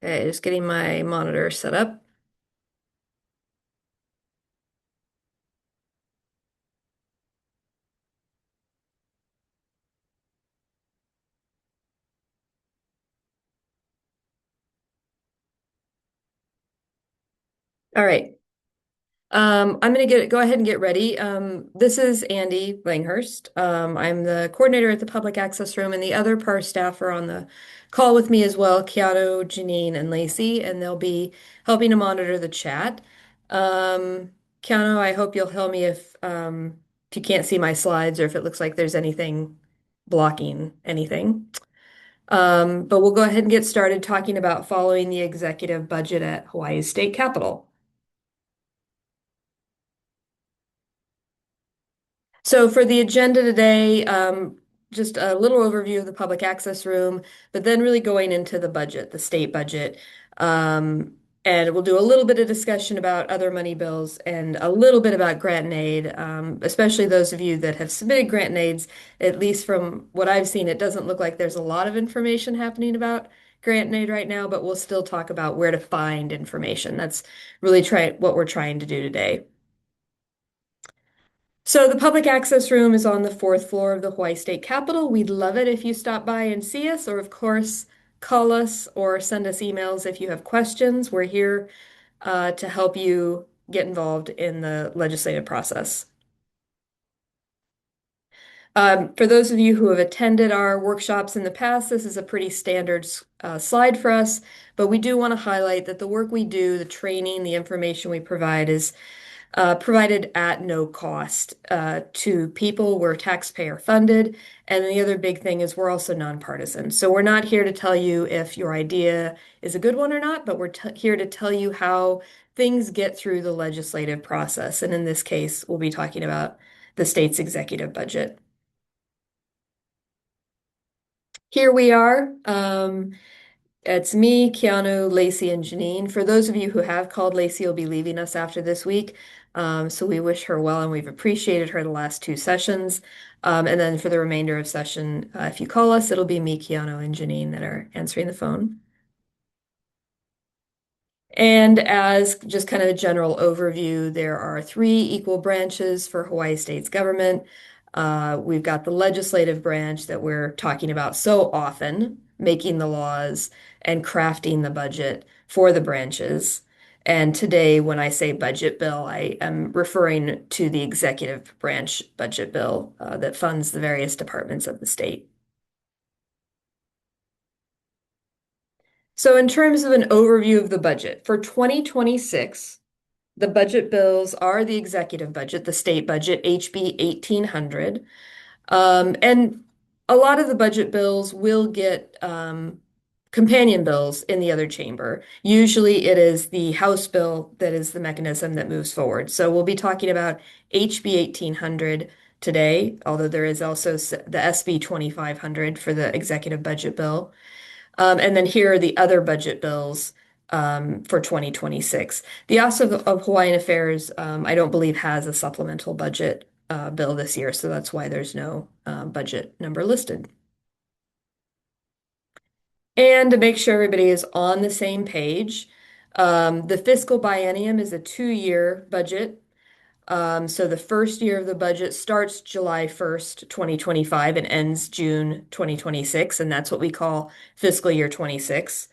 Okay, just getting my monitor set up. All right. I'm gonna go ahead and get ready. This is Andy Langhurst. I'm the coordinator at the Public Access Room, and the other PAR staff are on the call with me as well, Keanu, Janine, and Lacey, and they'll be helping to monitor the chat. Um, Keanu, I hope you'll tell me if you can't see my slides or if it looks like there's anything blocking anything. But we'll go ahead and get started talking about following the executive budget at Hawaii's state capitol. So for the agenda today, just a little overview of the public access room, but then really going into the budget, the state budget. Um, and we'll do a little bit of discussion about other money bills and a little bit about grant and aid, especially those of you that have submitted grant and aids. At least from what I've seen, it doesn't look like there's a lot of information happening about grant and aid right now, but we'll still talk about where to find information. That's really what we're trying to do today. So the public access room is on the fourth floor of the Hawaii State Capitol. We'd love it if you stop by and see us, or of course, call us or send us emails if you have questions. We're here to help you get involved in the legislative process. For those of you who have attended our workshops in the past, this is a pretty standard slide for us, but we do want to highlight that the work we do, the training, the information we provide is provided at no cost to people. We're taxpayer funded. And the other big thing is we're also nonpartisan. So we're not here to tell you if your idea is a good one or not, but we're here to tell you how things get through the legislative process. And in this case, we'll be talking about the state's executive budget. Here we are. It's me, Keanu, Lacey, and Janine. For those of you who have called, Lacey will be leaving us after this week. So we wish her well and we've appreciated her the last two sessions. And then for the remainder of session, if you call us, it'll be me, Keanu, and Janine that are answering the phone. And as just kind of a general overview, there are three equal branches for Hawaii State's government. We've got the legislative branch that we're talking about so often, making the laws and crafting the budget for the branches. And today, when I say budget bill, I am referring to the executive branch budget bill that funds the various departments of the state. So, in terms of an overview of the budget for 2026, the budget bills are the executive budget, the state budget, HB 1800. And a lot of the budget bills will get companion bills in the other chamber. Usually it is the House bill that is the mechanism that moves forward. So we'll be talking about HB 1800 today, although there is also the SB 2500 for the executive budget bill. And then here are the other budget bills for 2026. The Office of Hawaiian Affairs, I don't believe, has a supplemental budget bill this year, so that's why there's no budget number listed. And to make sure everybody is on the same page, the fiscal biennium is a 2-year budget. So the first year of the budget starts July 1st, 2025 and ends June 2026, and that's what we call fiscal year 26.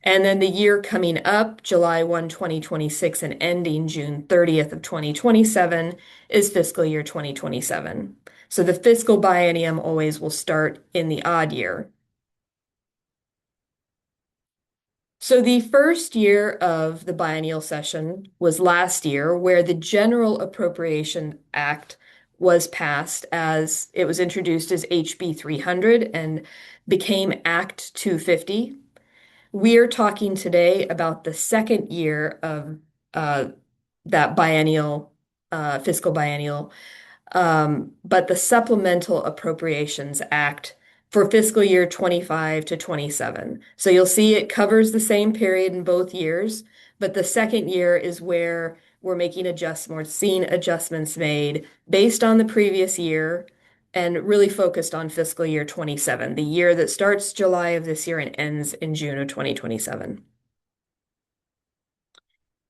And then the year coming up, July 1, 2026, and ending June 30th of 2027 is fiscal year 2027. So the fiscal biennium always will start in the odd year. So the first year of the biennial session was last year, where the General Appropriation Act was passed as it was introduced as HB 300 and became Act 250. We're talking today about the second year of uh, that biennial, fiscal biennial, but the Supplemental Appropriations Act for fiscal year 25 to 27. So you'll see it covers the same period in both years, but the second year is where we're making adjustments, we're seeing adjustments made based on the previous year and really focused on fiscal year 27, the year that starts July of this year and ends in June of 2027.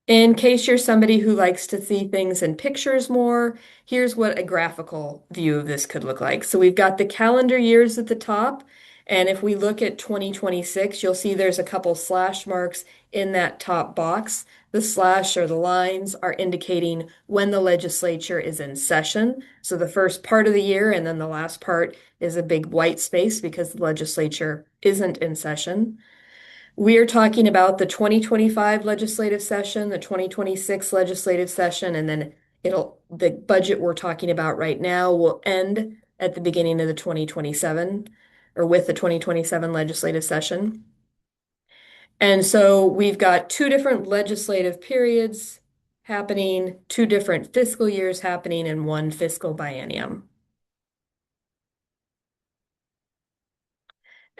In case you're somebody who likes to see things in pictures more, here's what a graphical view of this could look like. So we've got the calendar years at the top, and if we look at 2026, you'll see there's a couple slash marks in that top box. The slash or the lines are indicating when the legislature is in session. So the first part of the year and then the last part is a big white space because the legislature isn't in session. We are talking about the 2025 legislative session, the 2026 legislative session, and then the budget we're talking about right now will end at the beginning of the 2027 or with the 2027 legislative session. And so we've got two different legislative periods happening, two different fiscal years happening in one fiscal biennium.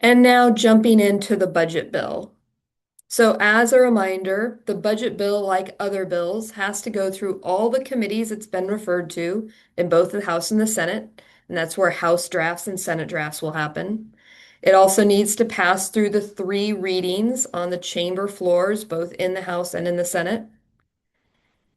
And now jumping into the budget bill. So as a reminder, the budget bill, like other bills, has to go through all the committees it's been referred to in both the House and the Senate, and that's where House drafts and Senate drafts will happen. It also needs to pass through the three readings on the chamber floors, both in the House and in the Senate.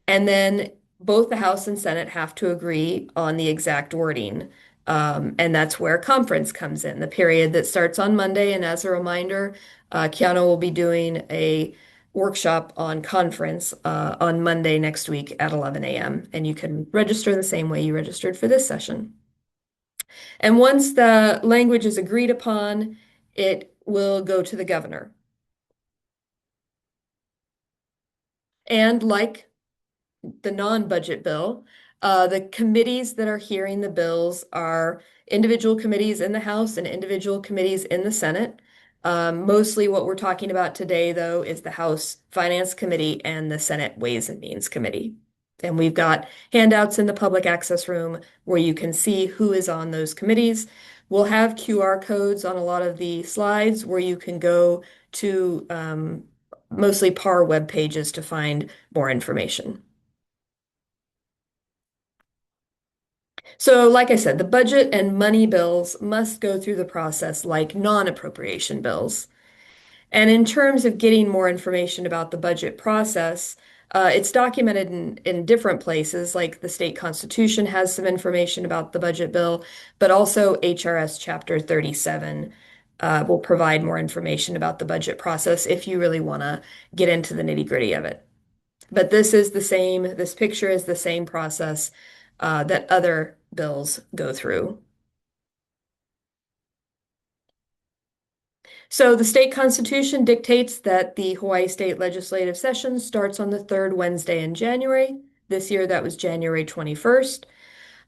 And then both the House and Senate have to agree on the exact wording. And that's where conference comes in, the period that starts on Monday. And as a reminder, Kiana will be doing a workshop on conference on Monday next week at 11 a.m. And you can register the same way you registered for this session. And once the language is agreed upon, it will go to the governor. And like the non-budget bill. The committees that are hearing the bills are individual committees in the House and individual committees in the Senate. Mostly what we're talking about today, though, is the House Finance Committee and the Senate Ways and Means Committee. And we've got handouts in the public access room where you can see who is on those committees. We'll have QR codes on a lot of the slides where you can go to mostly PAR web pages to find more information. So, like I said, the budget and money bills must go through the process like non-appropriation bills. And in terms of getting more information about the budget process, it's documented in different places, like the state constitution has some information about the budget bill, but also HRS Chapter 37 will provide more information about the budget process if you really want to get into the nitty-gritty of it. But this picture is the same process that other bills go through. So the state constitution dictates that the Hawaii State Legislative Session starts on the third Wednesday in January. This year, that was January 21st.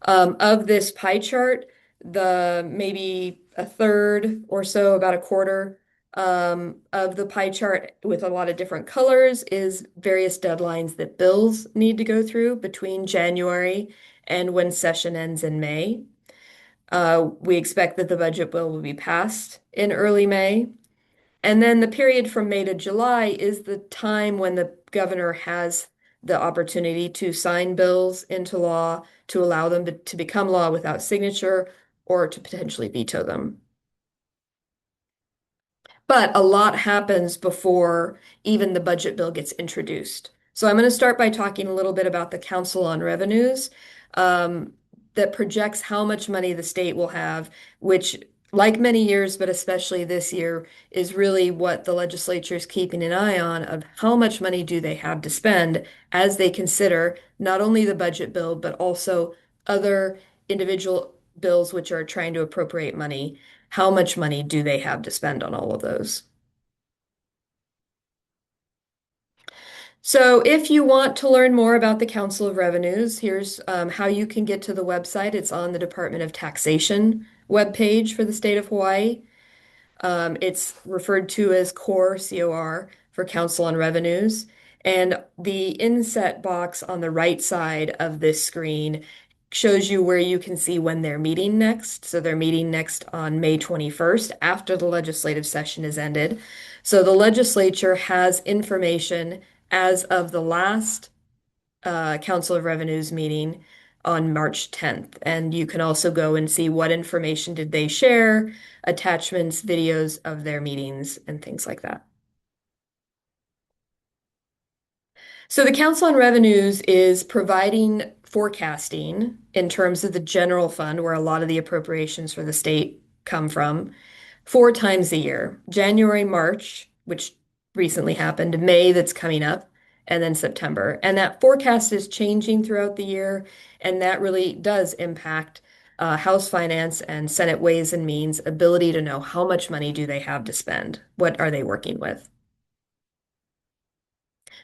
Of this pie chart, the maybe a third or so, about a quarter of the pie chart with a lot of different colors is various deadlines that bills need to go through between January and when session ends in May. We expect that the budget bill will be passed in early May. And then the period from May to July is the time when the governor has the opportunity to sign bills into law to allow them to become law without signature or to potentially veto them. But a lot happens before even the budget bill gets introduced. So I'm going to start by talking a little bit about the Council on Revenues that projects how much money the state will have, which, like many years, but especially this year, is really what the legislature is keeping an eye on of how much money do they have to spend as they consider not only the budget bill, but also other individual bills which are trying to appropriate money. How much money do they have to spend on all of those? So if you want to learn more about the Council of Revenues, here's how you can get to the website. It's on the Department of Taxation webpage for the state of Hawaii. It's referred to as CORE, C-O-R, for Council on Revenues. And the inset box on the right side of this screen shows you where you can see when they're meeting next. So they're meeting next on May 21st after the legislative session is ended. So the legislature has information as of the last Council of Revenues meeting on March 10th. And you can also go and see what information did they share, attachments, videos of their meetings, and things like that. So the Council on Revenues is providing forecasting in terms of the general fund, where a lot of the appropriations for the state come from, 4 times a year: January, March, which recently happened, May, that's coming up, and then September. And that forecast is changing throughout the year, and that really does impact House Finance and Senate Ways and Means ability to know how much money do they have to spend, what are they working with.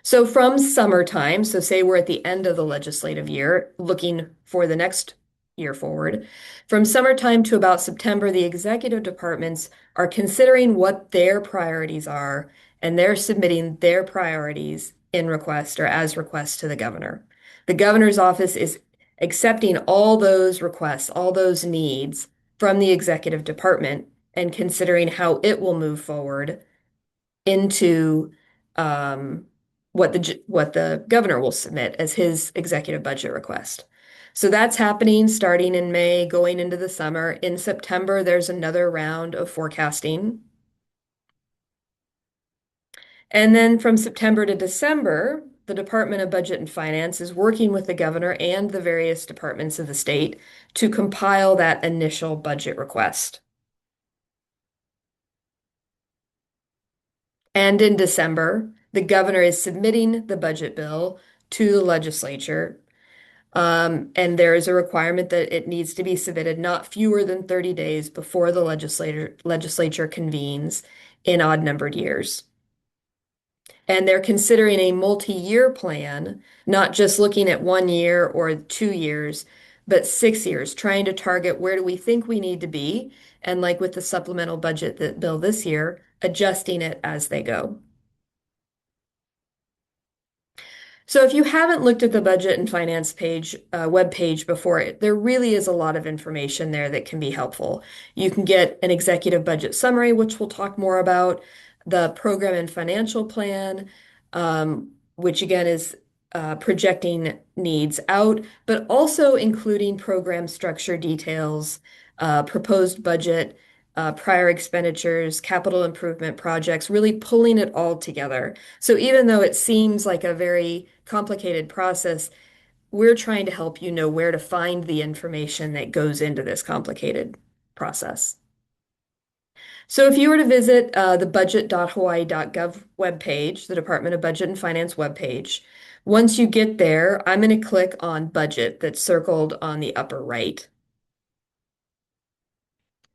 So from summertime, so say we're at the end of the legislative year, looking for the next year forward, from summertime to about September, the executive departments are considering what their priorities are, and they're submitting their priorities in request or as requests to the governor. The governor's office is accepting all those requests, all those needs from the executive department and considering how it will move forward into what the governor will submit as his executive budget request. So that's happening starting in May, going into the summer. In September, there's another round of forecasting. And then from September to December, the Department of Budget and Finance is working with the governor and the various departments of the state to compile that initial budget request. And in December, the governor is submitting the budget bill to the legislature. And there is a requirement that it needs to be submitted not fewer than 30 days before the legislature convenes in odd numbered years. And they're considering a multi-year plan, not just looking at 1 year or 2 years, but 6 years, trying to target where do we think we need to be. And like with the supplemental budget that bill this year, adjusting it as they go. So if you haven't looked at the budget and finance page, web page before, there really is a lot of information there that can be helpful. You can get an executive budget summary, which we'll talk more about, the program and financial plan, which again is projecting needs out, but also including program structure details, proposed budget, prior expenditures, capital improvement projects, really pulling it all together. So even though it seems like a very complicated process, we're trying to help you know where to find the information that goes into this complicated process. So if you were to visit the budget.hawaii.gov webpage, the Department of Budget and Finance webpage, once you get there, I'm going to click on budget that's circled on the upper right.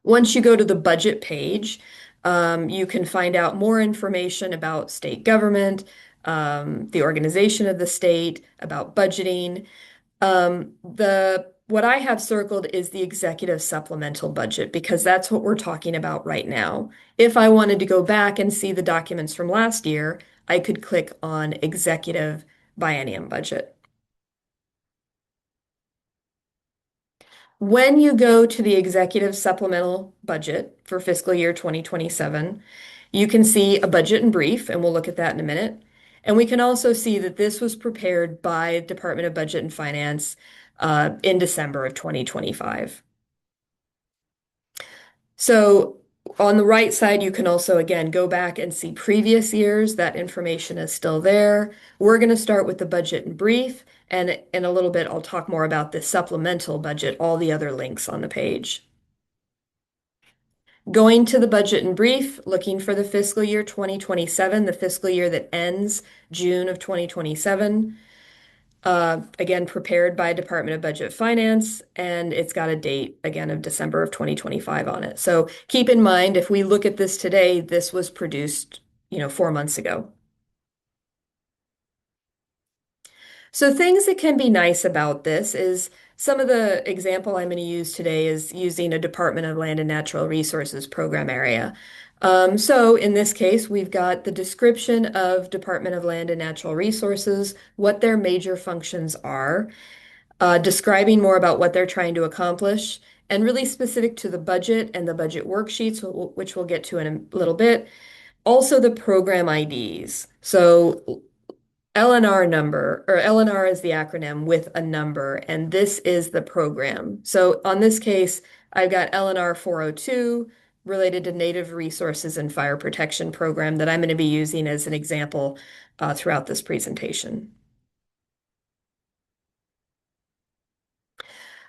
Once you go to the budget page, you can find out more information about state government, the organization of the state, about budgeting. What I have circled is the executive supplemental budget because that's what we're talking about right now. If I wanted to go back and see the documents from last year, I could click on executive biennium budget. When you go to the executive supplemental budget for fiscal year 2027, you can see a budget in brief, and we'll look at that in a minute. And we can also see that this was prepared by Department of Budget and Finance in December of 2025. So on the right side, you can also, again, go back and see previous years. That information is still there. We're going to start with the budget in brief, and in a little bit, I'll talk more about the supplemental budget, all the other links on the page. Going to the budget in brief, looking for the fiscal year 2027, the fiscal year that ends June of 2027. Again, prepared by Department of Budget Finance, and it's got a date, again, of December of 2025 on it. So keep in mind, if we look at this today, this was produced, 4 months ago. So things that can be nice about this is some of the example I'm going to use today is using a Department of Land and Natural Resources program area. So in this case, we've got the description of Department of Land and Natural Resources, what their major functions are, describing more about what they're trying to accomplish, and really specific to the budget and the budget worksheets, which we'll get to in a little bit. Also the program IDs. So LNR number, or LNR is the acronym with a number, and this is the program. So on this case, I've got LNR 402 related to Native Resources and Fire Protection Program that I'm going to be using as an example throughout this presentation.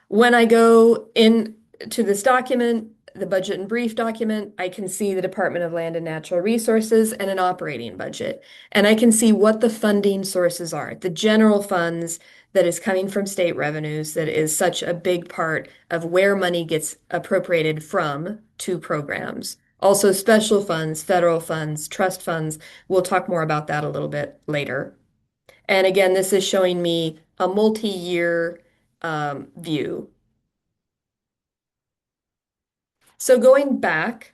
When I go in to this document, the budget and brief document, I can see the Department of Land and Natural Resources and an operating budget. And I can see what the funding sources are, the general funds that is coming from state revenues, that is such a big part of where money gets appropriated from to programs. Also, special funds, federal funds, trust funds. We'll talk more about that a little bit later. And again, this is showing me a multi-year view. So going back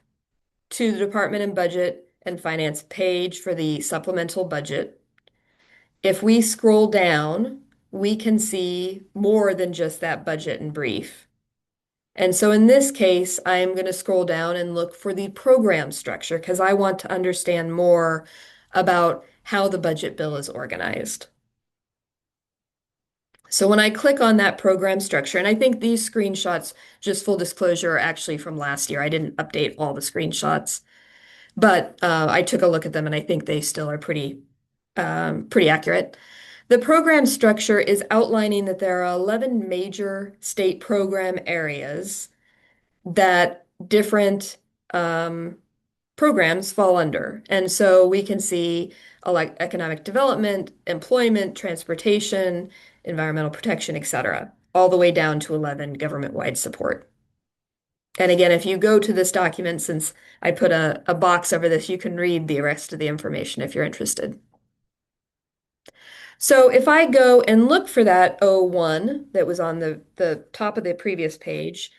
to the Department and Budget and Finance page for the supplemental budget, if we scroll down, we can see more than just that budget and brief. And so in this case, I'm going to scroll down and look for the program structure because I want to understand more about how the budget bill is organized. So when I click on that program structure, and I think these screenshots, just full disclosure, are actually from last year. I didn't update all the screenshots, but I took a look at them and I think they still are pretty accurate. The program structure is outlining that there are 11 major state program areas that different um, programs fall under. And so we can see like economic development, employment, transportation, environmental protection, et cetera, all the way down to 11 government-wide support. And again, if you go to this document, since I put a box over this, you can read the rest of the information if you're interested. So if I go and look for that O1 that was on the top of the previous page,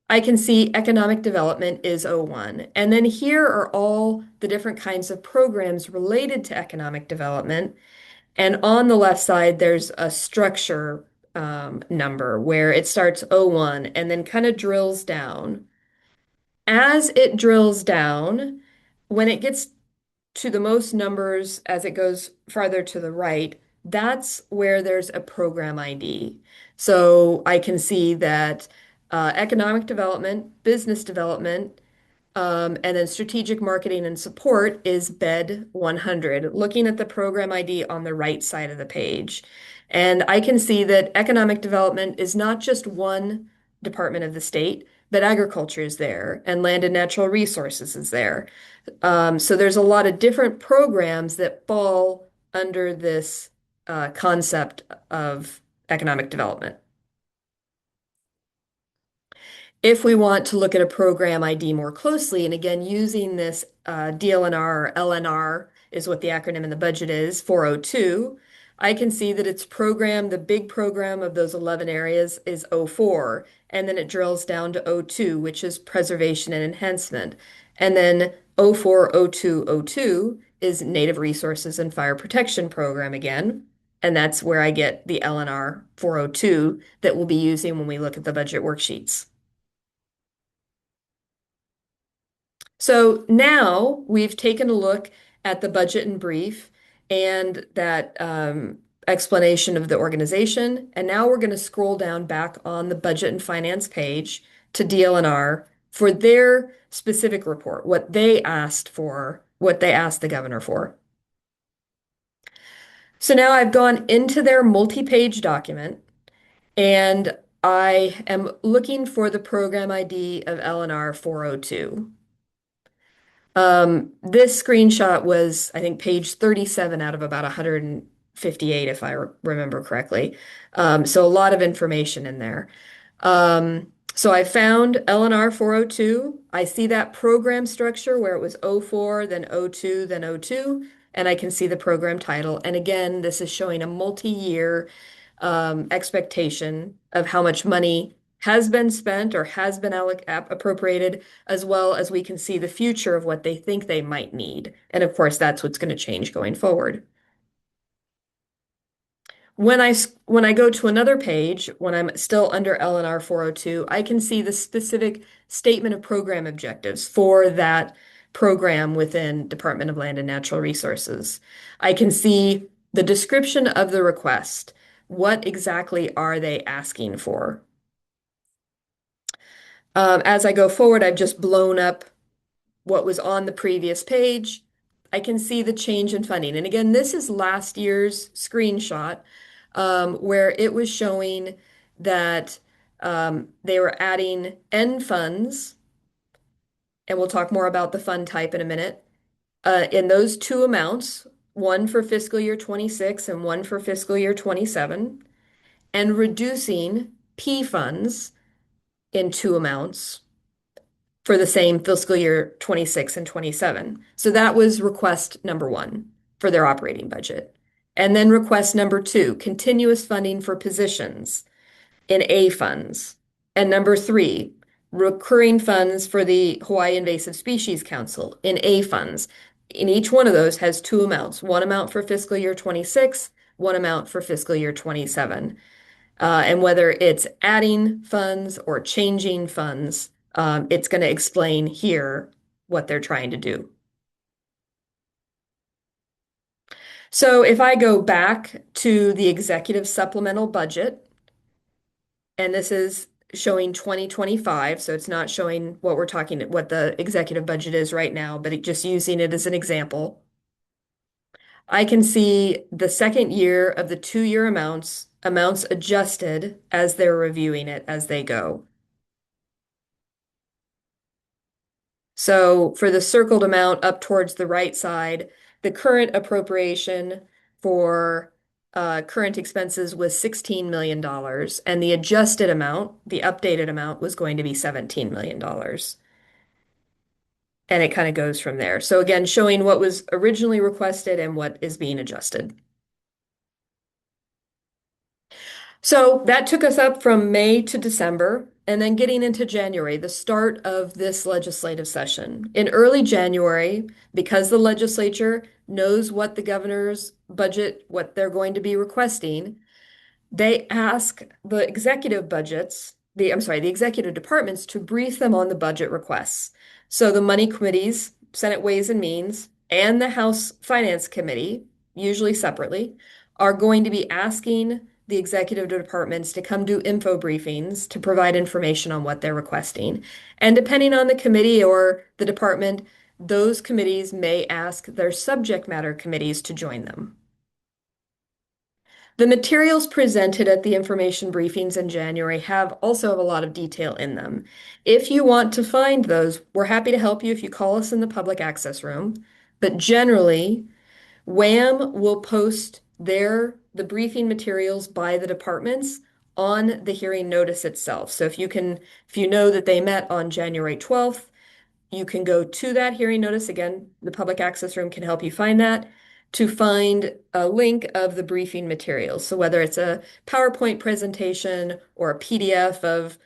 I can see economic development is O1. And then here are all the different kinds of programs related to economic development. And on the left side, there's a structure number where it starts O1 and then kind of drills down. As it drills down, when it gets to the most numbers as it goes farther to the right, that's where there's a program ID. So I can see that economic development, business development, and then strategic marketing and support is bed 100, looking at the program ID on the right side of the page. And I can see that economic development is not just one department of the state, but agriculture is there and land and natural resources is there. So there's a lot of different programs that fall under this concept of economic development. If we want to look at a program ID more closely, and again, using this DLNR or LNR is what the acronym in the budget is, 402, I can see that its program, the big program of those 11 areas is O4, and then it drills down to O2, which is preservation and enhancement. And then O4, O2, O2 is Native Resources and Fire Protection Program again. And that's where I get the LNR 402 that we'll be using when we look at the budget worksheets. So now we've taken a look at the budget in brief and that explanation of the organization. And now we're going to scroll down back on the budget and finance page to DLNR for their specific report, what they asked for, what they asked the governor for. So now I've gone into their multi-page document and I am looking for the program ID of LNR 402. This screenshot was, I think, page 37 out of about 158, if I remember correctly. So a lot of information in there. So I found LNR 402. I see that program structure where it was O4, then O2, then O2, and I can see the program title. And again, this is showing a multi-year expectation of how much money has been spent or has been appropriated, as well as we can see the future of what they think they might need. And of course, that's what's going to change going forward. When I go to another page, when I'm still under LNR 402, I can see the specific statement of program objectives for that program within Department of Land and Natural Resources. I can see the description of the request. What exactly are they asking for? As I go forward, I've just blown up what was on the previous page. I can see the change in funding. And again, this is last year's screenshot where it was showing that They were adding N funds, and we'll talk more about the fund type in a minute. In those two amounts, one for fiscal year 26 and one for fiscal year 27, and reducing P funds in two amounts for the same fiscal year 26 and 27. So that was request number one for their operating budget. And then request number two, continuous funding for positions in A funds. And number three, recurring funds for the Hawaii Invasive Species Council in A funds. In each one of those has two amounts, one amount for fiscal year 26, one amount for fiscal year 27. And whether it's adding funds or changing funds, it's going to explain here what they're trying to do. So if I go back to the executive supplemental budget, and this is showing 2025, so it's not showing what we're talking, what the executive budget is right now, but just using it as an example. I can see the second year of the 2-year amounts adjusted as they're reviewing it as they go. So for the circled amount up towards the right side, the current appropriation for current expenses was $16 million, and the adjusted amount, the updated amount, was going to be $17 million. And it kind of goes from there. So again, showing what was originally requested and what is being adjusted. So that took us up from May to December, and then getting into January, the start of this legislative session. In early January, because the legislature knows what the governor's budget, what they're going to be requesting, they ask the executive budgets, the executive departments to brief them on the budget requests. So the money committees, Senate Ways and Means, and the House Finance Committee, usually separately, are going to be asking the executive departments to come do info briefings to provide information on what they're requesting. And depending on the committee or the department, those committees may ask their subject matter committees to join them. The materials presented at the information briefings in January also have a lot of detail in them. If you want to find those, we're happy to help you if you call us in the public access room. But generally, WAM will post the briefing materials by the departments on the hearing notice itself. So if you know that they met on January 12th, you can go to that hearing notice. Again, the public access room can help you find that to find a link of the briefing materials. So whether it's a PowerPoint presentation or a PDF of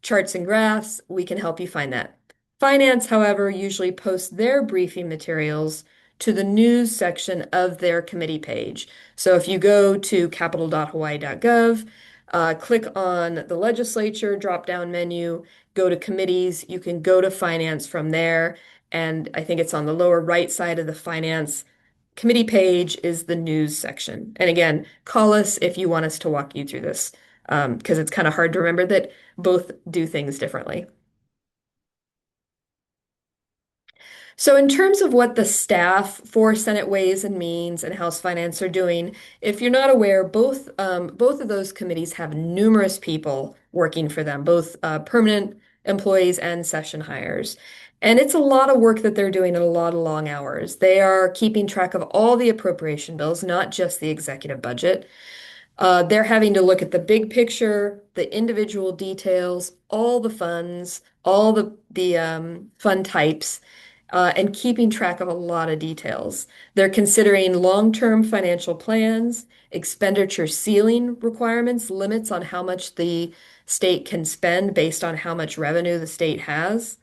charts and graphs, we can help you find that. Finance, however, usually posts their briefing materials to the news section of their committee page. So if you go to capital.hawaii.gov, click on the legislature drop-down menu, go to committees, you can go to finance from there. And I think it's on the lower right side of the finance committee page is the news section. And again, call us if you want us to walk you through this, because it's kind of hard to remember that both do things differently. So in terms of what the staff for Senate Ways and Means and House Finance are doing, if you're not aware, both of those committees have numerous people working for them, both permanent employees and session hires. And it's a lot of work that they're doing and a lot of long hours. They are keeping track of all the appropriation bills, not just the executive budget. They're having to look at the big picture, the individual details, all the funds, all the fund types, and keeping track of a lot of details. They're considering long-term financial plans, expenditure ceiling requirements, limits on how much the state can spend based on how much revenue the state has.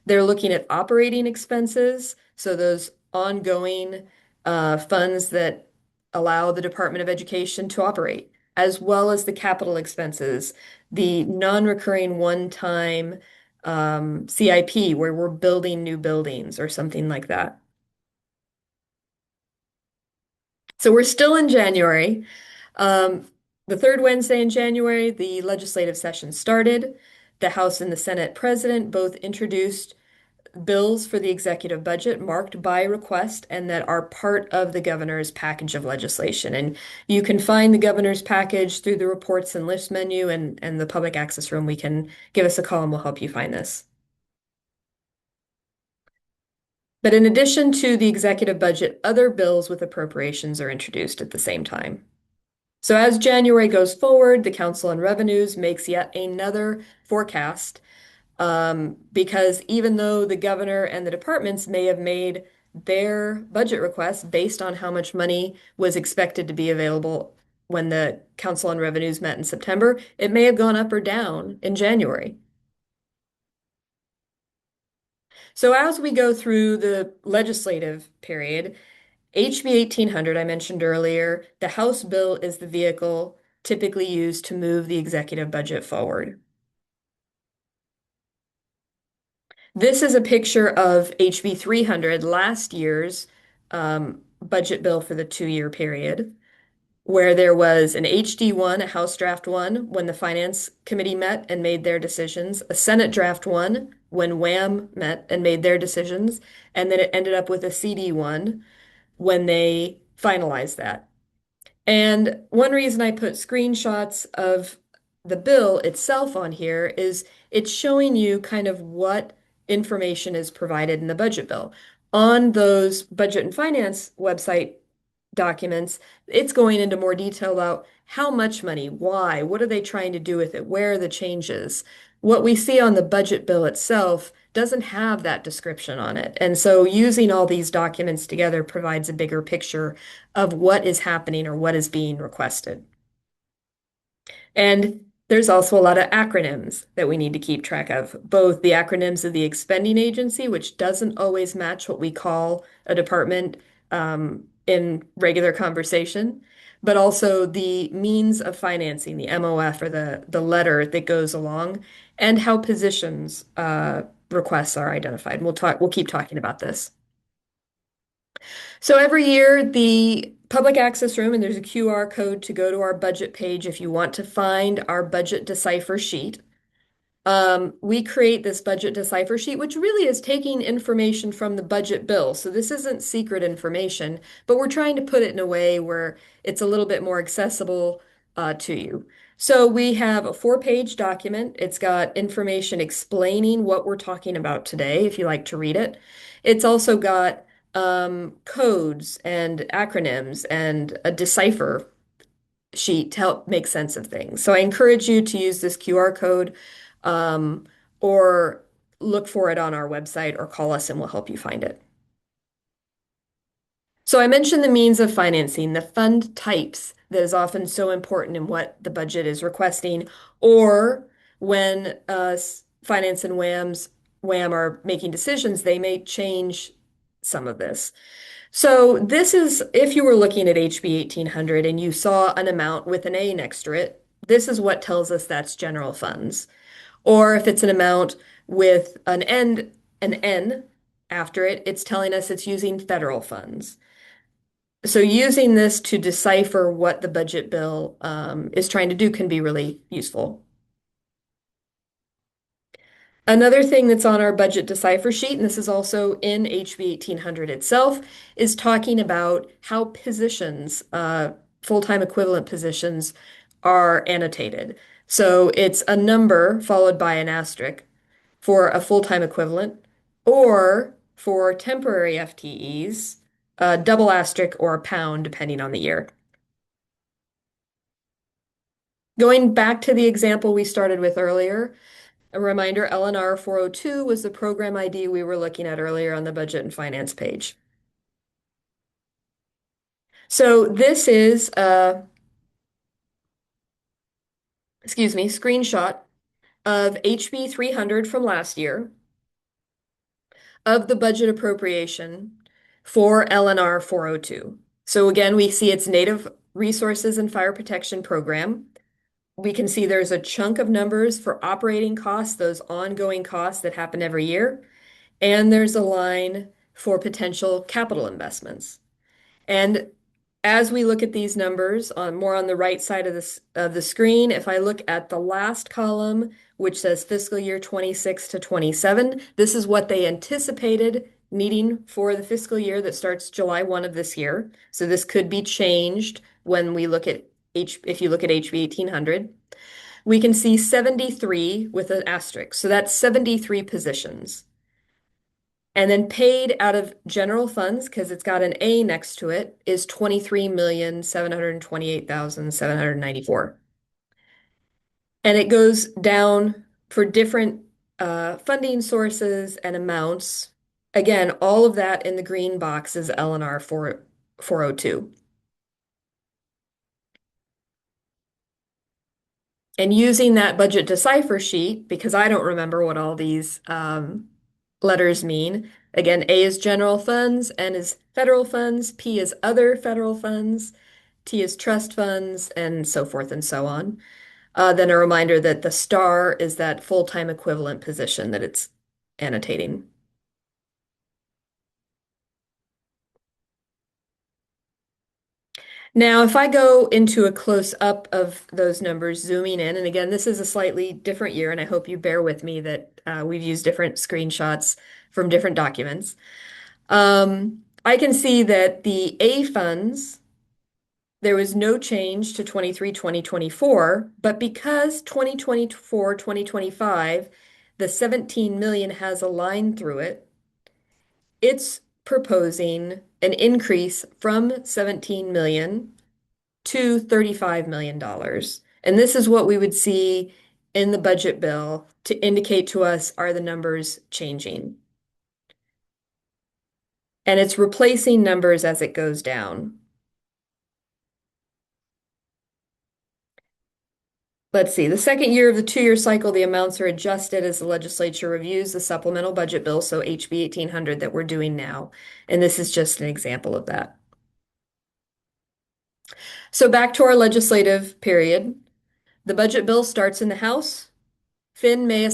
They're looking at operating expenses, so those ongoing funds that allow the Department of Education to operate, as well as the capital expenses, the non-recurring one-time CIP where we're building new buildings or something like that. So we're still in January. Um, the third Wednesday in January, the legislative session started. The House and the Senate president both introduced bills for the executive budget marked by request and that are part of the governor's package of legislation. And you can find the governor's package through the reports and lists menu and the public access room. We can give us a call and we'll help you find this. But in addition to the executive budget, other bills with appropriations are introduced at the same time. So as January goes forward, the Council on Revenues makes yet another forecast because even though the governor and the departments may have made their budget requests based on how much money was expected to be available when the Council on Revenues met in September, it may have gone up or down in January. So as we go through the legislative period, HB 1800, I mentioned earlier, the House bill is the vehicle typically used to move the executive budget forward. This is a picture of HB 300, last year's budget bill for the 2-year period, where there was an HD 1, a House Draft 1, when the Finance Committee met and made their decisions, a Senate Draft 1, when WHAM met and made their decisions, and then it ended up with a CD 1 when they finalized that. And one reason I put screenshots of the bill itself on here is it's showing you kind of what information is provided in the budget bill. On those budget and finance website documents, it's going into more detail about how much money, why, what are they trying to do with it, where are the changes. What we see on the budget bill itself doesn't have that description on it. And so using all these documents together provides a bigger picture of what is happening or what is being requested. And there's also a lot of acronyms that we need to keep track of, both the acronyms of the expending agency, which doesn't always match what we call a department in regular conversation, but also the means of financing, the MOF or the letter that goes along, and how positions requests are identified. We'll keep talking about this. So every year, the public access room, and there's a QR code to go to our budget page if you want to find our budget decipher sheet. We create this budget decipher sheet, which really is taking information from the budget bill. So this isn't secret information, but we're trying to put it in a way where it's a little bit more accessible to you. So we have a 4-page document. It's got information explaining what we're talking about today, if you like to read it. It's also got codes and acronyms and a decipher sheet to help make sense of things. So I encourage you to use this QR code um, or look for it on our website or call us and we'll help you find it. So I mentioned the means of financing, the fund types that is often so important in what the budget is requesting, or when finance and WHAM are making decisions, they may change some of this. So this is, if you were looking at HB 1800 and you saw an amount with an A next to it, this is what tells us that's general funds. Or if it's an amount with an N after it, it's telling us it's using federal funds. So using this to decipher what the budget bill is trying to do can be really useful. Another thing that's on our budget decipher sheet, and this is also in HB 1800 itself, is talking about how positions, full-time equivalent positions, are annotated. So it's a number followed by an asterisk for a full-time equivalent, or for temporary FTEs, a double asterisk or a pound, depending on the year. Going back to the example we started with earlier, a reminder, LNR 402 was the program ID we were looking at earlier on the budget and finance page. So this is a, screenshot of HB 300 from last year of the budget appropriation for LNR 402. So again, we see its Native Resources and Fire Protection Program. We can see there's a chunk of numbers for operating costs, those ongoing costs that happen every year. And there's a line for potential capital investments. And as we look at these numbers on more on the right side of this of the screen, if I look at the last column, which says fiscal year 26 to 27, this is what they anticipated needing for the fiscal year that starts July 1 of this year. So this could be changed when we look at if you look at HB 1800. We can see 73 with an asterisk. So that's 73 positions. And then paid out of general funds, because it's got an A next to it, is 23,728,794. And it goes down for different funding sources and amounts. Again, all of that in the green box is LNR 402. And using that budget decipher sheet, because I don't remember what all these letters mean. Again, A is general funds, N is federal funds, P is other federal funds, T is trust funds, and so forth and so on. Then a reminder that the star is that full-time equivalent position that it's annotating. Now, if I go into a close-up of those numbers, zooming in, and again, this is a slightly different year, and I hope you bear with me that we've used different screenshots from different documents. I can see that the A funds, there was no change to 23, 2024, but because 2024, 2025, the 17 million has a line through it, it's proposing an increase from 17 million to $35 million. And this is what we would see in the budget bill to indicate to us, are the numbers changing? And it's replacing numbers as it goes down. Let's see, the second year of the 2-year cycle, the amounts are adjusted as the legislature reviews the supplemental budget bill, so HB 1800 that we're doing now. And this is just an example of that. So back to our legislative period. The budget bill starts in the House. Finn may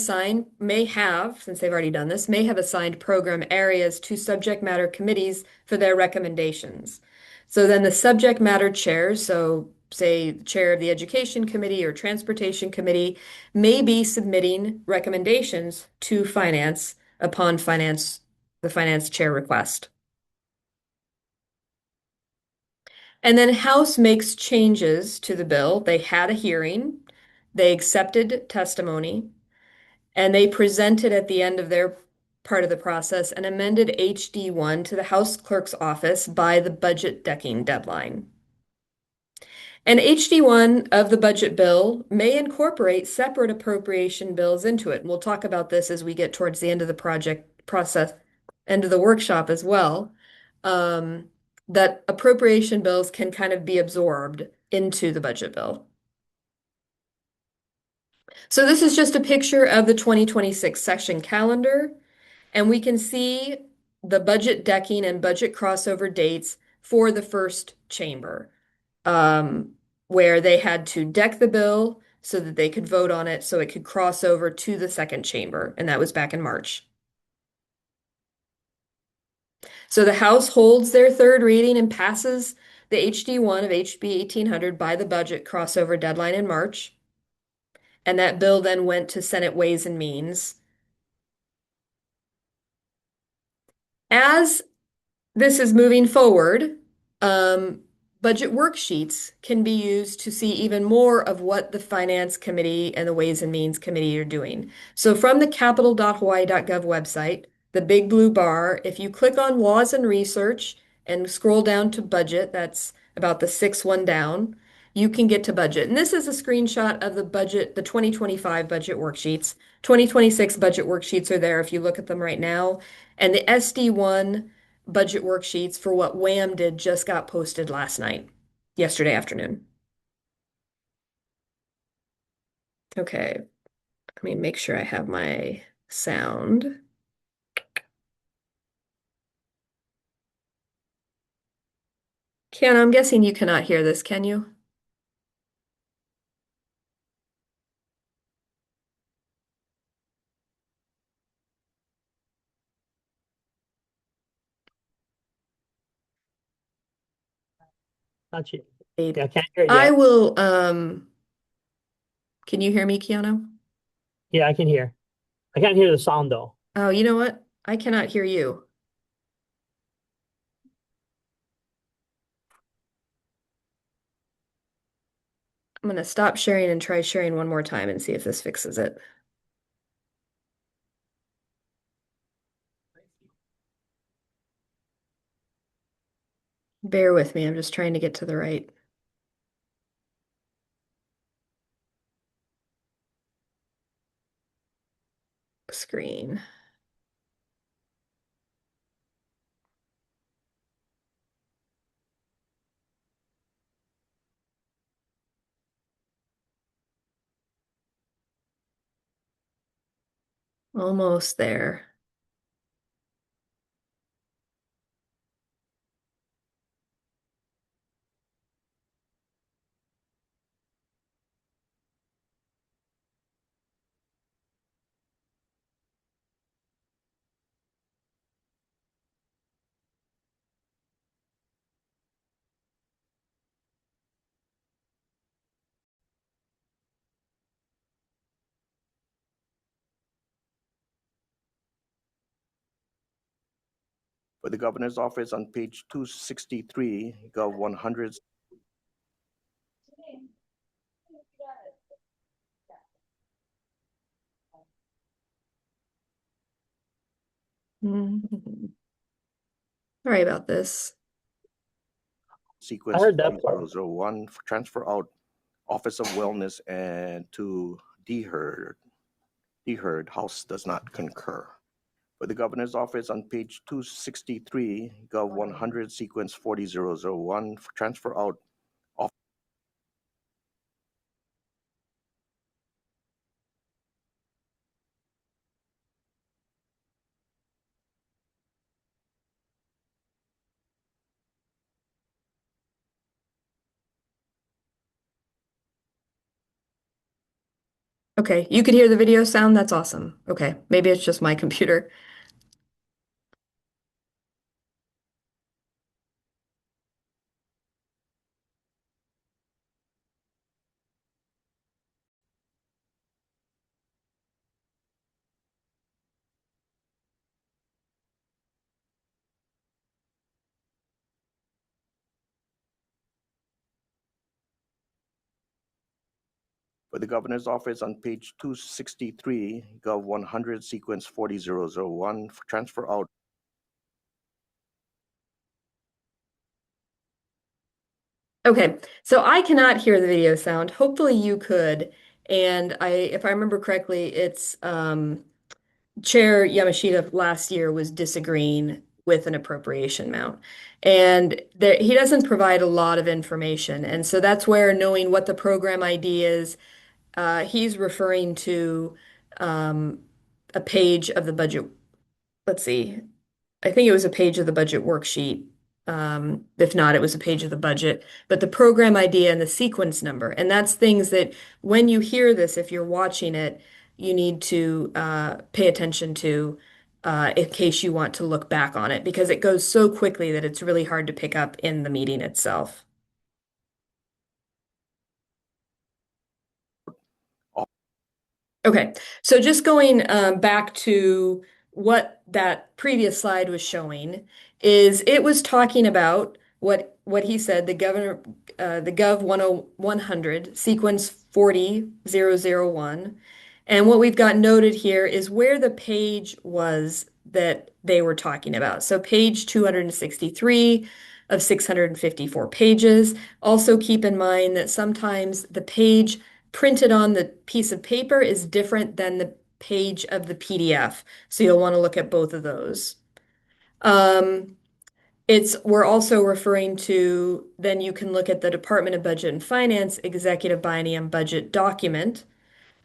have, since they've already done this, may have assigned program areas to subject matter committees for their recommendations. So then the subject matter chairs, so say the chair of the Education Committee or Transportation Committee, may be submitting recommendations to Finance upon the Finance Chair request. And then House makes changes to the bill. They had a hearing, they accepted testimony, and they presented at the end of their part of the process an amended HD1 to the House Clerk's office by the budget decking deadline. And HD1 of the budget bill may incorporate separate appropriation bills into it. And we'll talk about this as we get towards the end of the project process, end of the workshop as well. That appropriation bills can kind of be absorbed into the budget bill. So this is just a picture of the 2026 session calendar. And we can see the budget decking and budget crossover dates for the first chamber, where they had to deck the bill so that they could vote on it so it could cross over to the second chamber. And that was back in March. So the House holds their third reading and passes the HD1 of HB 1800 by the budget crossover deadline in March. And that bill then went to Senate Ways and Means. As this is moving forward, budget worksheets can be used to see even more of what the Finance Committee and the Ways and Means Committee are doing. So from the capital.hawaii.gov website, the big blue bar, if you click on Laws and Research and scroll down to Budget, that's about the sixth one down, you can get to budget. And this is a screenshot of the budget, the 2025 budget worksheets. 2026 budget worksheets are there if you look at them right now. And the SD1 budget worksheets for what WAM did just got posted last night, yesterday afternoon. Okay, let me make sure I have my sound. Ken, I'm guessing you cannot hear this, can you? Not yet. Eight. Yeah, I can't hear it I yet. will, can you hear me, Keanu? Yeah, I can hear. I can't hear the sound though. Oh, you know what? I cannot hear you. I'm gonna stop sharing and try sharing one more time and see if this fixes it. Bear with me. I'm just trying to get to the right screen. Almost there. For the governor's office on page 263, Gov 100. Mhm. Sorry about this. I Sequence heard that part. 4001, transfer out Office of Wellness and to DHERD. DHERD, House does not concur. For the governor's office on page 263, Gov 100, sequence 40001, transfer out. Okay, you could hear the video sound. That's awesome. Okay, maybe it's just my computer. For the governor's office on page 263, Gov 100, sequence 40001, transfer out. Okay, so I cannot hear the video sound. Hopefully you could. And if I remember correctly, it's Chair Yamashita last year was disagreeing with an appropriation amount. And there, he doesn't provide a lot of information. And so that's where knowing what the program ID is, he's referring to um, a page of the budget. Let's see. I think it was a page of the budget worksheet. If not, it was a page of the budget, but the program idea and the sequence number. And that's things that when you hear this, if you're watching it, you need to pay attention to in case you want to look back on it because it goes so quickly that it's really hard to pick up in the meeting itself. Okay, so just going back to what that previous slide was showing is it was talking about what he said, the Gov 100 sequence 40001. And what we've got noted here is where the page was that they were talking about. So page 263 of 654 pages. Also keep in mind that sometimes the page printed on the piece of paper is different than the page of the PDF. So you'll want to look at both of those. Um, we're also referring to, then you can look at the Department of Budget and Finance Executive Biennium Budget document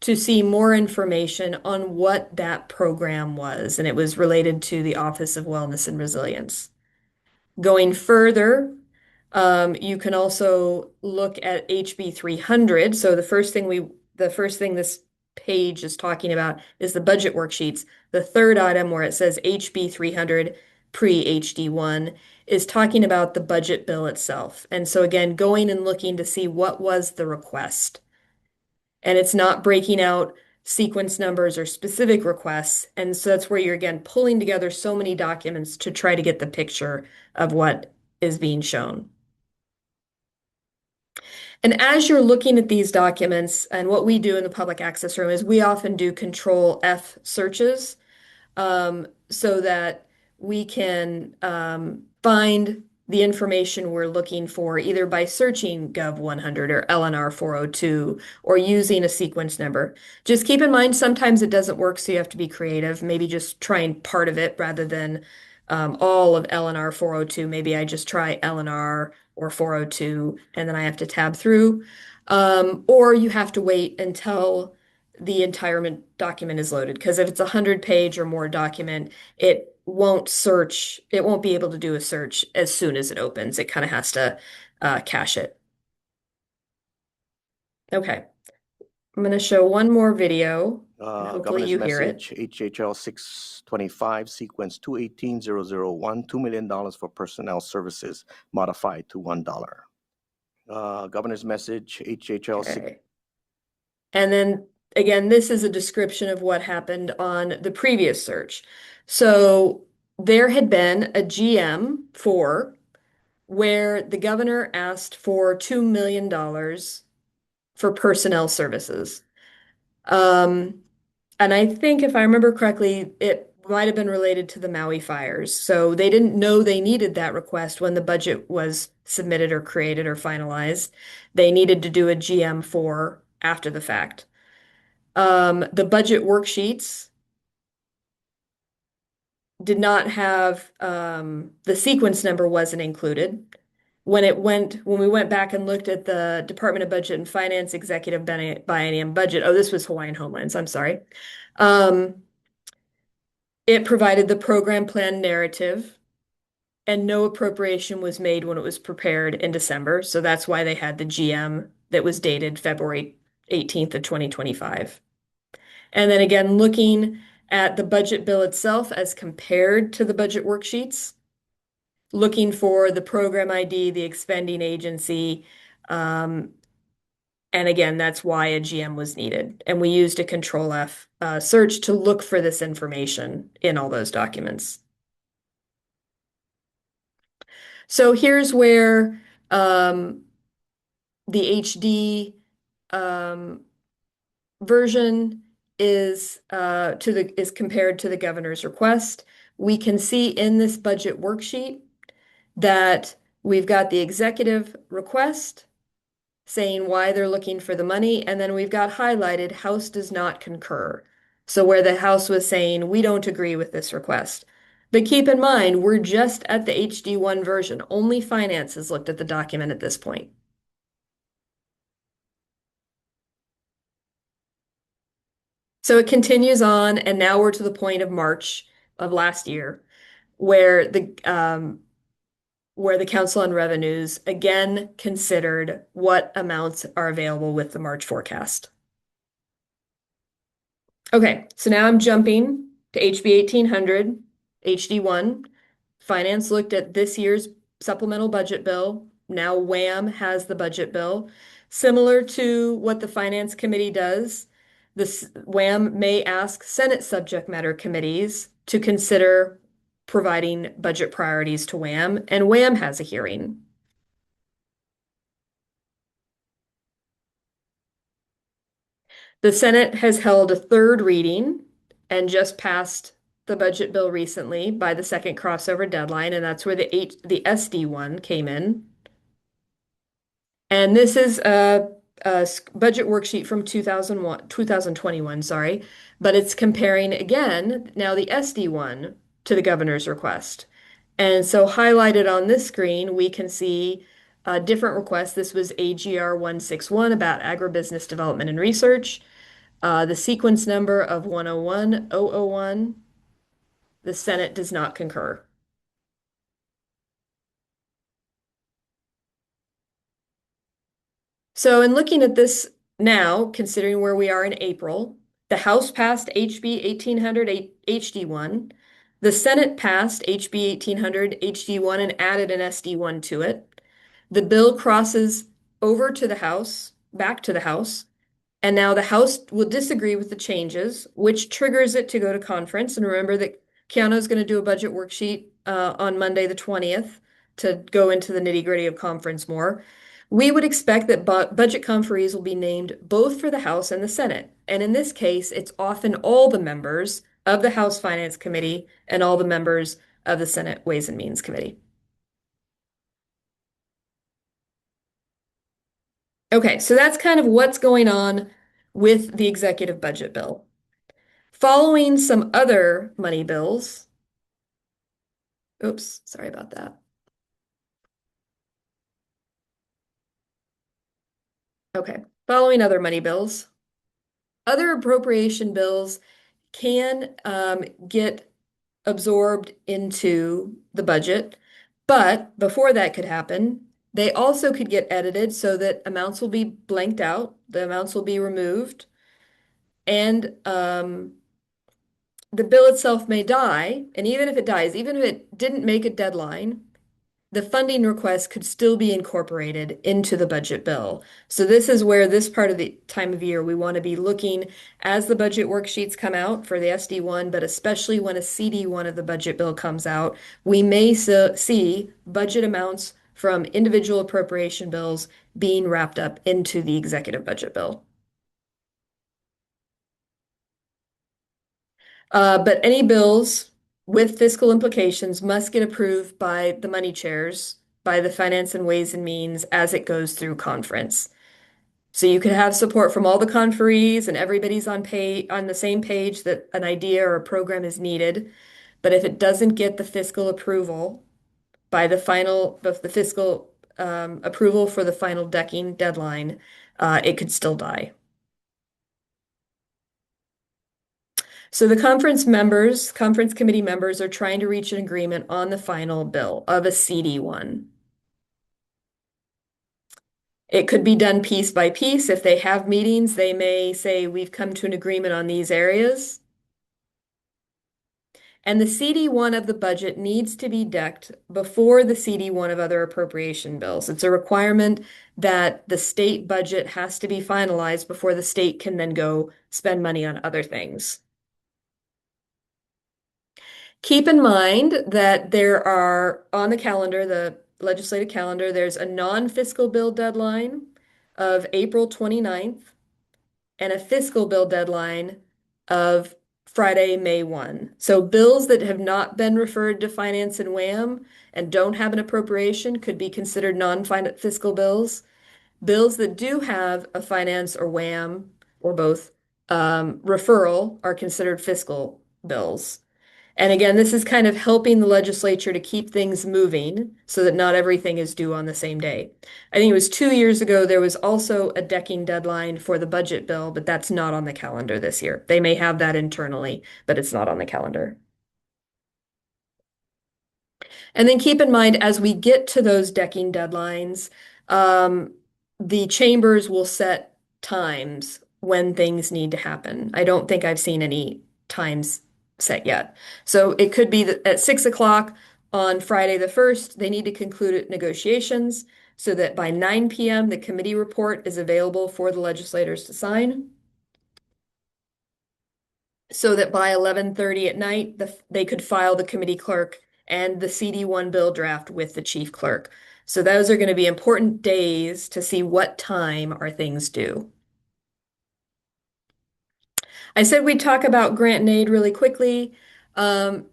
to see more information on what that program was. And it was related to the Office of Wellness and Resilience. Going further, you can also look at HB 300. So the first thing this page is talking about is the budget worksheets. The third item where it says HB 300, pre-HD1 is talking about the budget bill itself. And so again, going and looking to see what was the request. And it's not breaking out sequence numbers or specific requests. And so that's where you're again pulling together so many documents to try to get the picture of what is being shown. And as you're looking at these documents, and what we do in the public access room is we often do control F searches, so that we can find the information we're looking for either by searching Gov 100 or LNR 402 or using a sequence number. Just keep in mind, sometimes it doesn't work, so you have to be creative. Maybe just trying part of it rather than all of LNR 402. Maybe I just try LNR or 402 and then I have to tab through. Or you have to wait until the entire document is loaded. Because if it's a 100-page or more document, it won't search, it won't be able to do a search as soon as it opens. It kind of has to cache it. Okay, I'm going to show one more video, and hopefully Governor's you hear it. message, HHL 625, sequence 218001, $2 million for personnel services, modified to $1. Governor's message, HHL 6. Okay. And then again, this is a description of what happened on the previous search. So there had been a GM4 where the governor asked for $2 million for personnel services. And I think if I remember correctly, it might have been related to the Maui fires. So they didn't know they needed that request when the budget was submitted or created or finalized. They needed to do a GM4 after the fact. The budget worksheets did not have the sequence number wasn't included. When we went back and looked at the Department of Budget and Finance Executive Biennium budget, oh, this was Hawaiian Homelands, I'm sorry. It provided the program plan narrative, and no appropriation was made when it was prepared in December. So that's why they had the GM that was dated February 18th of 2025. And then again, looking at the budget bill itself as compared to the budget worksheets, looking for the program ID, the expending agency, and again, that's why a GM was needed. And we used a Control F search to look for this information in all those documents. So here's where the HD version is compared to the governor's request. We can see in this budget worksheet that we've got the executive request saying why they're looking for the money, and then we've got highlighted House does not concur. So where the House was saying we don't agree with this request. But keep in mind, we're just at the HD1 version. Only finance has looked at the document at this point. So it continues on, and now we're to the point of March of last year, where the Council on Revenues again considered what amounts are available with the March forecast. Okay, so now I'm jumping to HB 1800, HD1. Finance looked at this year's supplemental budget bill. Now WAM has the budget bill. Similar to what the Finance Committee does, this WAM may ask Senate subject matter committees to consider providing budget priorities to WAM, and WAM has a hearing. The Senate has held a third reading and just passed the budget bill recently by the second crossover deadline, and that's where the SD1 came in. And this is a budget worksheet from 2021, sorry, but it's comparing again now the SD1 to the governor's request. And so highlighted on this screen, we can see different requests. This was AGR 161 about agribusiness development and research. The sequence number of 101001, the Senate does not concur. So in looking at this now, considering where we are in April, the House passed HB 1800 HD1. The Senate passed HB 1800 HD1 and added an SD1 to it. The bill crosses over to the House, back to the House, and now the House will disagree with the changes, which triggers it to go to conference. And remember that Keanu is going to do a budget worksheet on Monday, the 20th, to go into the nitty-gritty of conference more. We would expect that budget conferees will be named both for the House and the Senate. And in this case, it's often all the members of the House Finance Committee and all the members of the Senate Ways and Means Committee. Okay, so that's kind of what's going on with the executive budget bill. Following some other money bills, oops, sorry about that. Okay, following other money bills, other appropriation bills can get absorbed into the budget, but before that could happen, they also could get edited so that amounts will be blanked out, the amounts will be removed, and the bill itself may die, and even if it dies, even if it didn't make a deadline, the funding request could still be incorporated into the budget bill. So this is where this part of the time of year we want to be looking as the budget worksheets come out for the SD1, but especially when a CD1 of the budget bill comes out, we may see budget amounts from individual appropriation bills being wrapped up into the executive budget bill. But any bills with fiscal implications must get approved by the money chairs, by the Finance and Ways and Means as it goes through conference. So you could have support from all the conferees and everybody's on the same page that an idea or a program is needed. But if it doesn't get the fiscal approval by the fiscal approval for the final decking deadline, it could still die. So the conference committee members are trying to reach an agreement on the final bill of a CD1. It could be done piece by piece. If they have meetings, they may say, we've come to an agreement on these areas. And the CD1 of the budget needs to be decked before the CD1 of other appropriation bills. It's a requirement that the state budget has to be finalized before the state can then go spend money on other things. Keep in mind that there are on the calendar, the legislative calendar, there's a non-fiscal bill deadline of April 29th and a fiscal bill deadline of Friday, May 1. So bills that have not been referred to Finance and WAM and don't have an appropriation could be considered non-fiscal bills. Bills that do have a finance or WAM or both referral are considered fiscal bills. And again, this is kind of helping the legislature to keep things moving so that not everything is due on the same day. I think it was 2 years ago, there was also a decking deadline for the budget bill, but that's not on the calendar this year. They may have that internally, but it's not on the calendar. And then keep in mind, as we get to those decking deadlines, the chambers will set times when things need to happen. I don't think I've seen any times set yet. So it could be that at 6 o'clock on Friday the 1st, they need to conclude negotiations so that by 9 p.m. the committee report is available for the legislators to sign. So that by 11:30 at night, they could file the committee clerk and the CD1 bill draft with the chief clerk. So those are going to be important days to see what time are things due. I said we'd talk about grant and aid really quickly. The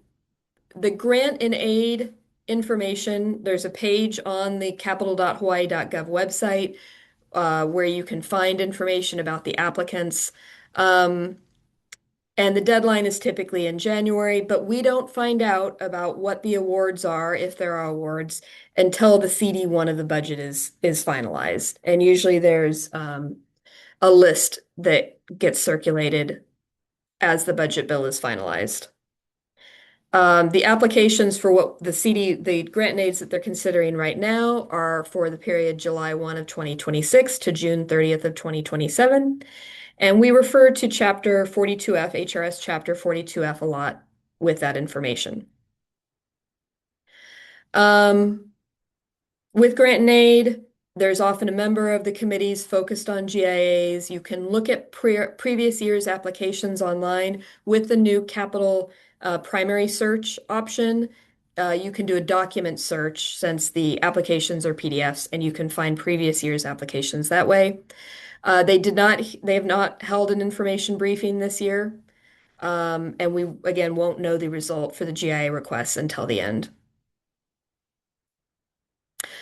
grant and aid information, there's a page on the capital.hawaii.gov website where you can find information about the applicants. And the deadline is typically in January, but we don't find out about what the awards are, if there are awards, until the CD1 of the budget is finalized. And usually there's a list that gets circulated as the budget bill is finalized. The applications for what the grant and aids that they're considering right now are for the period July 1 of 2026 to June 30th of 2027. And we refer to Chapter 42F, HRS Chapter 42F a lot with that information. Um, with grant and aid, there's often a member of the committees focused on GIAs. You can look at previous year's applications online with the new capital primary search option. You can do a document search since the applications are PDFs, and you can find previous year's applications that way. They have not held an information briefing this year. And we, again, won't know the result for the GIA requests until the end.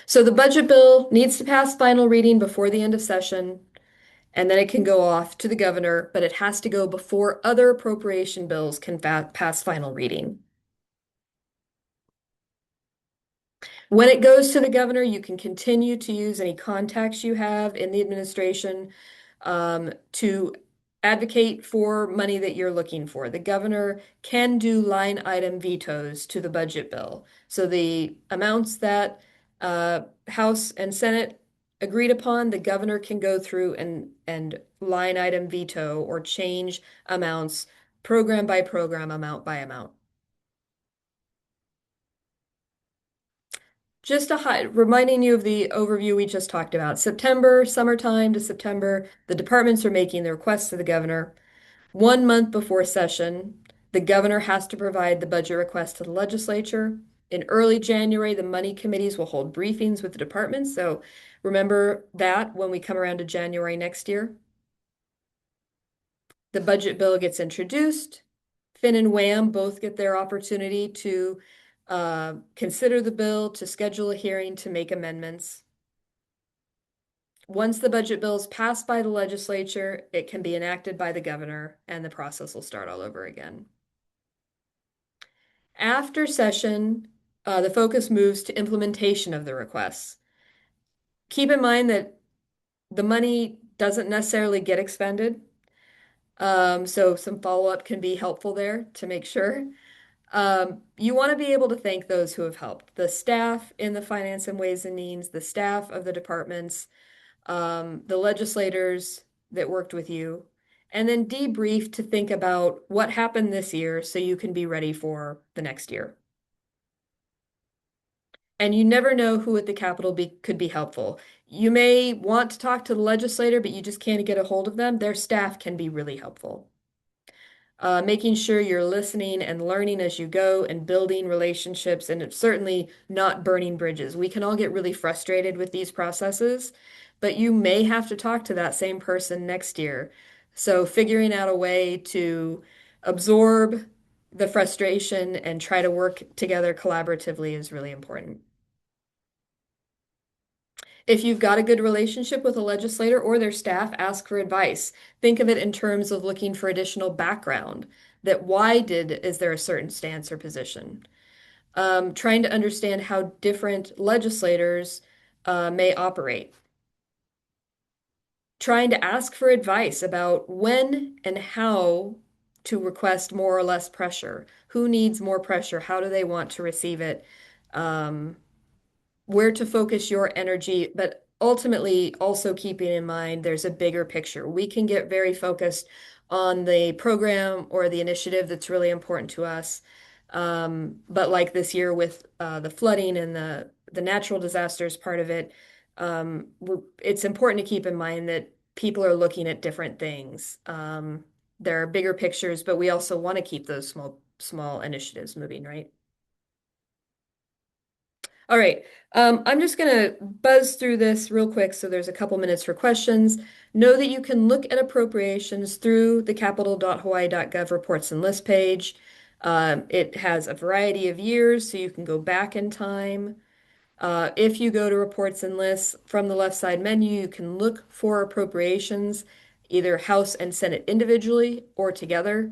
So the budget bill needs to pass final reading before the end of session, and then it can go off to the governor, but it has to go before other appropriation bills can pass final reading. When it goes to the governor, you can continue to use any contacts you have in the administration to advocate for money that you're looking for. The governor can do line item vetoes to the budget bill. So the amounts that House and Senate agreed upon, the governor can go through and line item veto or change amounts program by program, amount by amount. Just reminding you of the overview we just talked about. September, summertime to September, the departments are making the requests to the governor. 1 month before session, the governor has to provide the budget request to the legislature. In early January, the money committees will hold briefings with the departments. So remember that when we come around to January next year. The budget bill gets introduced. Finn and Wham both get their opportunity to consider the bill, to schedule a hearing, to make amendments. Once the budget bill is passed by the legislature, it can be enacted by the governor, and the process will start all over again. After session, the focus moves to implementation of the requests. Keep in mind that the money doesn't necessarily get expended, so some follow-up can be helpful there to make sure. You want to be able to thank those who have helped. The staff in the Finance and Ways and Means, the staff of the departments, the legislators that worked with you, and then debrief to think about what happened this year so you can be ready for the next year. And you never know who at the Capitol could be helpful. You may want to talk to the legislator, but you just can't get a hold of them. Their staff can be really helpful. Making sure you're listening and learning as you go and building relationships, and it's certainly not burning bridges. We can all get really frustrated with these processes, but you may have to talk to that same person next year. So figuring out a way to absorb the frustration and try to work together collaboratively is really important. If you've got a good relationship with a legislator or their staff, ask for advice. Think of it in terms of looking for additional background. That is there a certain stance or position? Trying to understand how different legislators may operate. Trying to ask for advice about when and how to request more or less pressure. Who needs more pressure? How do they want to receive it? Where to focus your energy, but ultimately also keeping in mind there's a bigger picture. We can get very focused on the program or the initiative that's really important to us. But like this year with the flooding and the natural disasters part of it, it's important to keep in mind that people are looking at different things. There are bigger pictures, but we also want to keep those small initiatives moving, right? All right, I'm just going to buzz through this real quick so there's a couple minutes for questions. Know that you can look at appropriations through the capital.hawaii.gov reports and list page. It has a variety of years, so you can go back in time. If you go to reports and lists from the left side menu, you can look for appropriations, either House and Senate individually or together.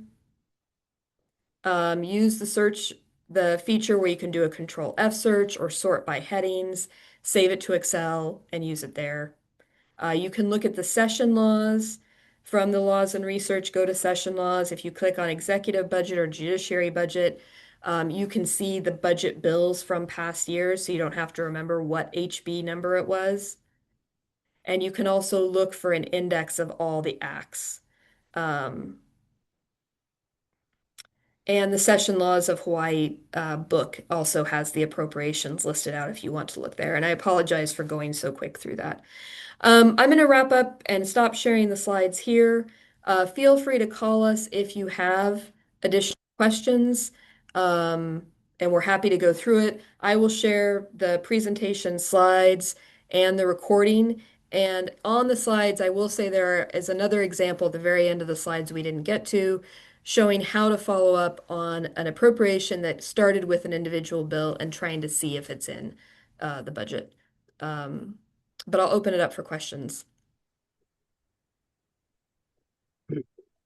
Use the feature where you can do a Control F search or sort by headings, save it to Excel and use it there. You can look at the session laws from the laws and research, go to session laws. If you click on executive budget or judiciary budget, you can see the budget bills from past years, so you don't have to remember what HB number it was. And you can also look for an index of all the acts. And the Session Laws of Hawaii book also has the appropriations listed out if you want to look there. And I apologize for going so quick through that. I'm going to wrap up and stop sharing the slides here. Feel free to call us if you have additional questions, um, and we're happy to go through it. I will share the presentation slides and the recording. And on the slides, I will say there is another example at the very end of the slides we didn't get to, showing how to follow up on an appropriation that started with an individual bill and trying to see if it's in the budget. Um, but I'll open it up for questions.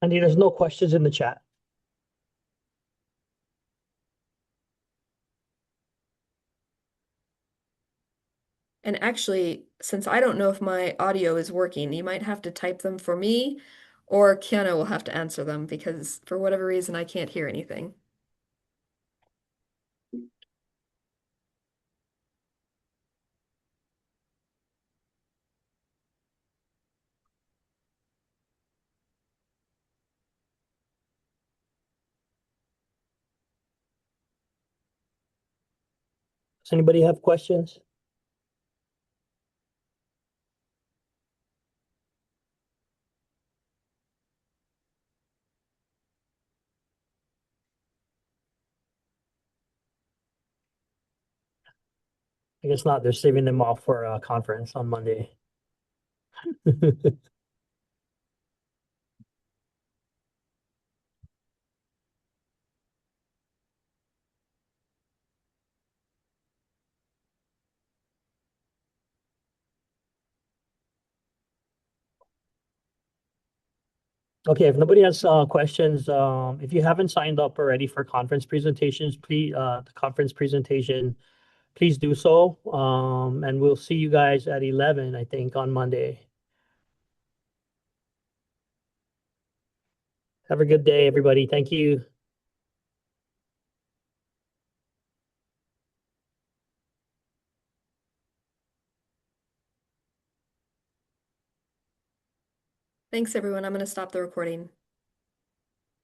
Andy, there's no questions in the chat. And actually, since I don't know if my audio is working, you might have to type them for me, or Kiana will have to answer them because for whatever reason I can't hear anything. Does anybody have questions? I guess not. They're saving them off for a conference on Monday. Okay, if nobody has questions, if you haven't signed up already for conference presentations, please the conference presentation, please do so. And we'll see you guys at 11, I think, on Monday. Have a good day, everybody. Thank you. Thanks, everyone. I'm going to stop the recording.